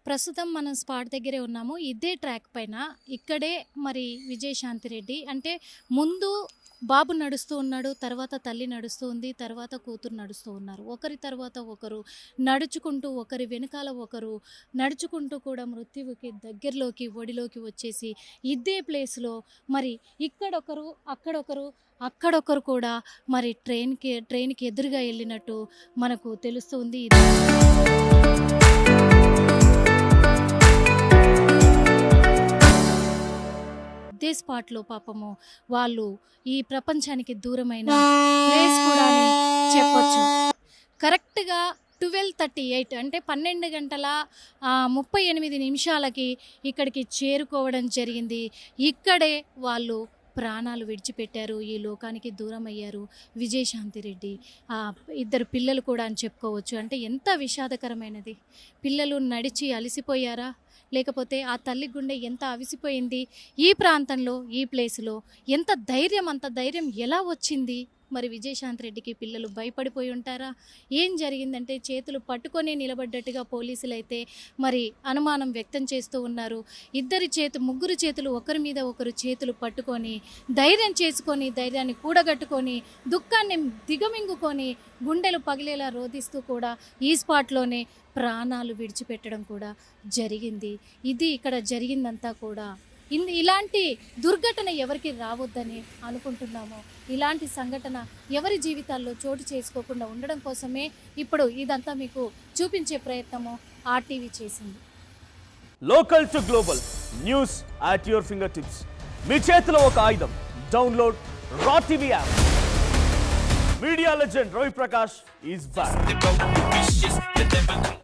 ప్రస్తుతం మనం స్పాట్ దగ్గరే ఉన్నాము. ఇదే ట్రాక్ పైన ఇక్కడే మరి విజయశాంతి రెడ్డి అంటే ముందు బాబు నడుస్తూ ఉన్నాడు. తర్వాత తల్లి నడుస్తూ ఉంది. తర్వాత కూతురు నడుస్తూ ఉన్నారు. ఒకరి తర్వాత ఒకరు నడుచుకుంటూ ఒకరి వెనకాల ఒకరు నడుచుకుంటూ కూడా మృత్యువుకి దగ్గరలోకి ఒడిలోకి వచ్చేసి ఇదే ప్లేస్‌లో మరి ఇక్కడొకరు, అక్కడొకరు, అక్కడొకరు కూడా మరి ట్రైన్‌కి ఎదురుగా ఎళ్ళినట్టు మనకు తెలుస్తుంది. ఇదే స్పాట్‌లో పాపము వాళ్ళు ఈ ప్రపంచానికి దూరమైన ప్లేస్ కూడా అని చెప్పొచ్చు. కరెక్ట్‌గా 12:38 అంటే 12 గంటల 38 నిమిషాలకి ఇక్కడికి చేరుకోవడం జరిగింది. ఇక్కడే వాళ్ళు ప్రాణాలు విడిచిపెట్టారు. ఈ లోకానికి దూరమయ్యారు విజయశాంతి రెడ్డి. ఇద్దరు పిల్లలు కూడా అని చెప్పుకోవచ్చు. అంటే ఎంత విషాదకరమైనది. పిల్లలు నడిచి అలసిపోయారా? లేకపోతే ఆ తల్లి గుండె ఎంత అవిసిపోయింది? ఈ ప్రాంతంలో, ఈ ప్లేస్‌లో ఎంత ధైర్యం, అంత ధైర్యం ఎలా వచ్చింది? మరి విజయశాంతి రెడ్డికి పిల్లలు భయపడిపోయి ఉంటారా? ఏం జరిగిందంటే చేతులు పట్టుకొని నిలబడ్డట్టుగా పోలీసులైతే మరి అనుమానం వ్యక్తం చేస్తూ ఉన్నారు. ముగ్గురు చేతులు ఒకరి మీద ఒకరు చేతులు పట్టుకొని ధైర్యం చేసుకొని, ధైర్యాన్ని కూడగట్టుకొని, దుఃఖాన్ని దిగమింగుకొని, గుండెలు పగిలేలా రోదిస్తూ కూడా ఈ స్పాట్‌లోనే ప్రాణాలు విడిచిపెట్టడం కూడా జరిగింది. ఇది ఇక్కడ జరిగిందంతా కూడా ఇలాంటి దుర్ఘటన ఎవరికి రావద్దని అనుకుంటున్నాము. ఇలాంటి సంఘటన ఎవరి జీవితాల్లో చోటు చేసుకోకుండా ఉండడం కోసమే ఇప్పుడు ఇదంతా మీకు చూపించే ప్రయత్నము ఆర్టీవీ చేసింది. Local to global news at your fingertips. మీ చేతిలో ఒక ఆయుధం. Download Raw TV app. Media legend Ravi Prakash is back.